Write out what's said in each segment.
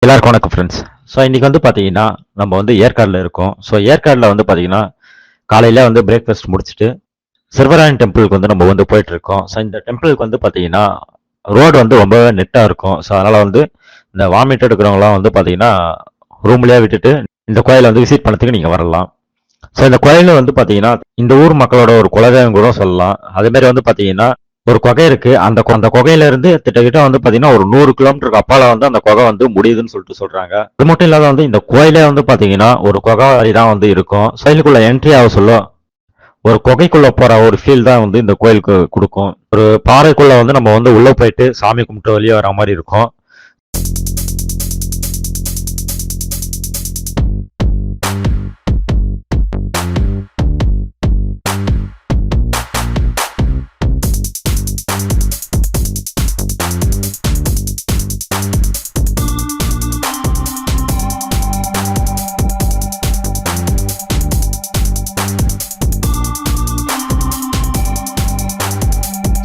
எல்லாருக்கும் வணக்கம் friends. So இன்னைக்கு வந்து பார்த்தீங்கன்னா நம்ம வந்து ஏற்காடில் இருக்கோம். ஸோ ஏற்காடில் வந்து பார்த்தீங்கன்னா காலையில் வந்து பிரேக்ஃபாஸ்ட் முடிச்சுட்டு சிறுவராயன் டெம்பிளுக்கு வந்து நம்ம வந்து போயிட்டு இருக்கோம். ஸோ இந்த டெம்பிளுக்கு வந்து பார்த்தீங்கன்னா ரோடு வந்து ரொம்பவே நெட்டாக இருக்கும். ஸோ அதனால் வந்து இந்த வாமிட் எடுக்கிறவங்களாம் வந்து பார்த்தீங்கன்னா ரூம்லேயே விட்டுட்டு இந்த கோயிலை வந்து விசிட் பண்ணதுக்கு நீங்கள் வரலாம். ஸோ இந்த கோயிலில் வந்து பார்த்தீங்கன்னா இந்த ஊர் மக்களோட ஒரு குலதெய்வம் கூட சொல்லலாம். அதேமாரி வந்து பார்த்தீங்கன்னா ஒரு குகை இருக்கு. அந்த குகையில இருந்து கிட்டத்தட்ட வந்து பாத்தீங்கன்னா ஒரு 100 கிலோமீட்டருக்கு அப்பால வந்து அந்த குகை வந்து முடியுதுன்னு சொல்றாங்க. அது மட்டும் இல்லாத வந்து இந்த கோயிலே வந்து பாத்தீங்கன்னா ஒரு குகை தான் வந்து இருக்கும். கோயிலுக்குள்ள என்ட்ரி ஆக சொல்ல ஒரு குகைக்குள்ள போற ஒரு ஃபீல் தான் வந்து இந்த கோயிலுக்கு கொடுக்கும். ஒரு பாறைக்குள்ள வந்து நம்ம வந்து உள்ள போயிட்டு சாமி கும்பிட்டு வெளியே வர மாதிரி இருக்கும்.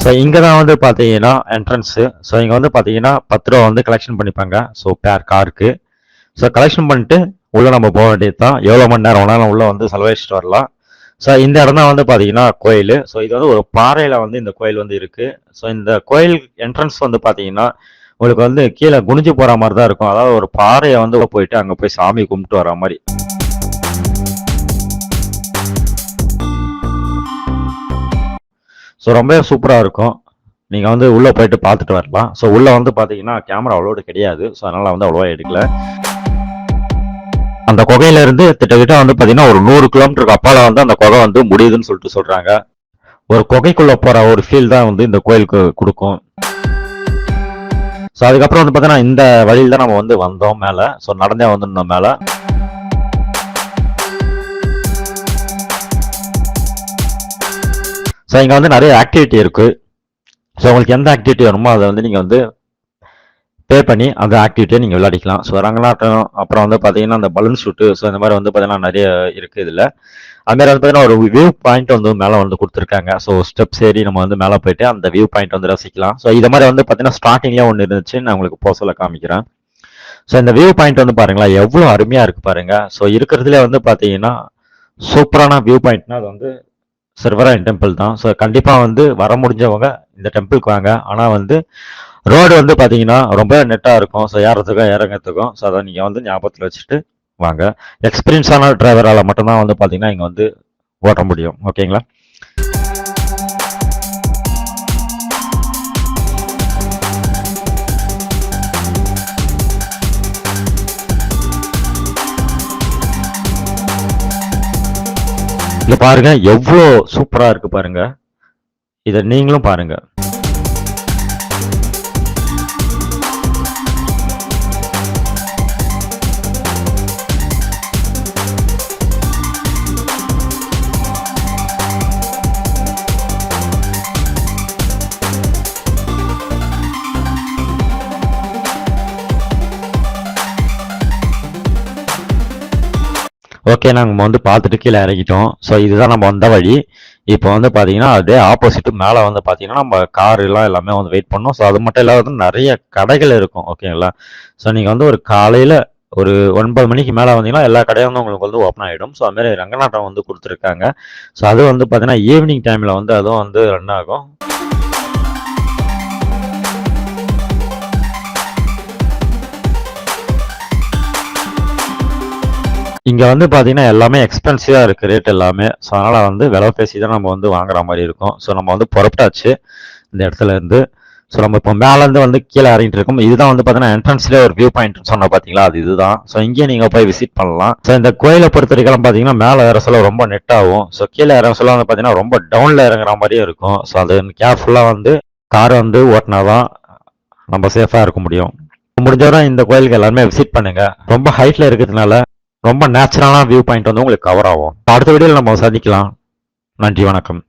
ஸோ இங்கே தான் வந்து பார்த்தீங்கன்னா என்ட்ரன்ஸு. ஸோ இங்கே வந்து பார்த்தீங்கன்னா 10 ரூபா வந்து கலெக்ஷன் பண்ணிப்பாங்க. ஸோ பேர் காருக்கு. ஸோ கலெக்ஷன் பண்ணிட்டு உள்ளே நம்ம போக வேண்டியது தான். எவ்வளோ மணி நேரம் வேணாலும் உள்ளே வந்து செலவழிச்சிட்டு வரலாம். ஸோ இந்த இடம் தான் வந்து பார்த்தீங்கன்னா கோயில். ஸோ இது வந்து ஒரு பாறையில் வந்து இந்த கோயில் வந்து இருக்குது. ஸோ இந்த கோயில் என்ட்ரன்ஸ் வந்து பார்த்தீங்கன்னா உங்களுக்கு வந்து கீழே குனிஞ்சு போகிற மாதிரி தான் இருக்கும். அதாவது ஒரு பாறையை வந்து போயிட்டு அங்கே போய் சாமி கும்பிட்டு வர மாதிரி. ஸோ ரொம்பவே சூப்பராக இருக்கும். நீங்கள் வந்து உள்ளே போயிட்டு பார்த்துட்டு வரலாம். ஸோ உள்ளே வந்து பார்த்தீங்கன்னா கேமரா அவ்வளோடு கிடையாது. ஸோ அதனால் வந்து அவ்வளோவா எடுக்கல. அந்த குகையிலேருந்து கிட்டத்தட்ட வந்து பார்த்தீங்கன்னா ஒரு 100 கிலோமீட்டருக்கு அப்பால வந்து அந்த குகை வந்து முடியுதுன்னு சொல்கிறாங்க. ஒரு குகைக்குள்ளே போகிற ஒரு ஃபீல் தான் வந்து இந்த கோயிலுக்கு கொடுக்கும். ஸோ அதுக்கப்புறம் வந்து பார்த்தீங்கன்னா இந்த வழியில் தான் நம்ம வந்து வந்தோம் மேலே. ஸோ நடந்தே வந்துருந்தோம் மேலே. ஸோ இங்கே வந்து நிறைய ஆக்டிவிட்டி இருக்குது. ஸோ உங்களுக்கு எந்த ஆக்டிவிட்டி வேணுமோ அதை வந்து நீங்கள் வந்து பே பண்ணி அந்த ஆக்டிவிட்டியை நீங்கள் விளையாடிக்கலாம். ஸோ ரங்கநாட்டம், அப்புறம் வந்து பார்த்தீங்கன்னா அந்த பலூன் ஷூட்டு, ஸோ இந்த மாதிரி வந்து பார்த்தீங்கன்னா நிறைய இருக்குது இதில். அதுமாதிரி வந்து பார்த்தீங்கன்னா ஒரு வியூ பாயிண்ட் வந்து மேலே வந்து கொடுத்துருக்காங்க. ஸோ ஸ்டெப்ஸ் ஏறி நம்ம வந்து மேலே போயிட்டு அந்த வியூ பாயிண்ட் வந்து ரசிக்கலாம். ஸோ இது மாதிரி வந்து பார்த்தீங்கன்னா ஸ்டார்டிங்லேயே ஒன்று இருந்துச்சு. நான் உங்களுக்கு போசல காமிக்கிறேன். ஸோ இந்த வியூ பாயிண்ட் வந்து பாருங்களேன் எவ்வளோ அருமையாக இருக்குது பாருங்கள். ஸோ இருக்கிறதுலே வந்து பார்த்தீங்கன்னா சூப்பரான வியூ பாயிண்ட்னா அது வந்து சிறுவராயன் டெம்பிள் தான். ஸோ கண்டிப்பாக வந்து வர முடிஞ்சவங்க இந்த டெம்பிளுக்கு வாங்க. ஆனால் வந்து ரோடு வந்து பார்த்தீங்கன்னா ரொம்ப நெட்டாக இருக்கும். ஸோ ஏறத்துக்கும் இறங்கிறதுக்கும். ஸோ அதை நீங்கள் வந்து ஞாபகத்தில் வச்சுட்டு வாங்க. எக்ஸ்பீரியன்ஸான டிரைவரால் மட்டும்தான் வந்து பார்த்தீங்கன்னா இங்கே வந்து ஓட்ட முடியும். ஓகேங்களா? இங்க பாருங்க எவ்வளோ சூப்பரா இருக்கு பாருங்க. இதை நீங்களும் பாருங்க. ஓகே, நாங்கள் வந்து பார்த்துட்டு கீழே இறங்கிட்டோம். ஸோ இதுதான் நம்ம வந்த வழி. இப்போ வந்து பார்த்தீங்கன்னா அதே ஆப்போசிட்டு மேலே வந்து பார்த்தீங்கன்னா நம்ம காருலாம் எல்லாமே வந்து வெயிட் பண்ணோம். ஸோ அது மட்டும் இல்லாத வந்து நிறைய கடைகள் இருக்கும். ஓகேங்களா? ஸோ நீங்கள் வந்து ஒரு காலையில் ஒரு 9 மணிக்கு மேலே வந்தீங்கன்னா எல்லா கடையும் வந்து உங்களுக்கு வந்து ஓப்பன் ஆகிடும். ஸோ அதுமாதிரி ரங்கநாட்டம் வந்து கொடுத்துருக்காங்க. ஸோ அது வந்து பார்த்தீங்கன்னா ஈவினிங் டைமில் வந்து அதுவும் வந்து ரன் ஆகும். இங்கே வந்து பார்த்தீங்கன்னா எல்லாமே எக்ஸ்பென்சிவாக இருக்குது ரேட் எல்லாமே. ஸோ அதனால் வந்து விலை பேசி தான் நம்ம வந்து வாங்குற மாதிரி இருக்கும். ஸோ நம்ம வந்து புறப்பட்டாச்சு இந்த இடத்துல இருந்து. ஸோ நம்ம இப்போ மேலேருந்து வந்து கீழே இறங்கிட்டு இருக்கோம். இதுதான் வந்து பார்த்தீங்கன்னா என்ட்ரன்ஸ்லேயே ஒரு வியூ பாயிண்ட் சொன்ன பார்த்தீங்களா, அது இதுதான். ஸோ இங்கேயே நீங்கள் போய் விசிட் பண்ணலாம். ஸோ இந்த கோயிலை பொறுத்த வரைக்கும் பார்த்தீங்கன்னா மேலே ஏற சொல்ல ரொம்ப நெட்டாகும். ஸோ கீழே இறங்க சொல்ல வந்து பார்த்தீங்கன்னா ரொம்ப டவுனில் இறங்குற மாதிரியே இருக்கும். ஸோ அது கேர்ஃபுல்லாக வந்து காரை வந்து ஓட்டினா தான் நம்ம சேஃபாக இருக்க முடியும். முடிஞ்சவரை இந்த கோயிலுக்கு எல்லாருமே விசிட் பண்ணுங்க. ரொம்ப ஹைட்டில் இருக்கிறதுனால ரொம்ப நேச்சுரலான வியூ பாயிண்ட் வந்து உங்களுக்கு கவர் ஆகும். அடுத்த வீடியோவில் நம்ம சந்திக்கலாம். நன்றி, வணக்கம்.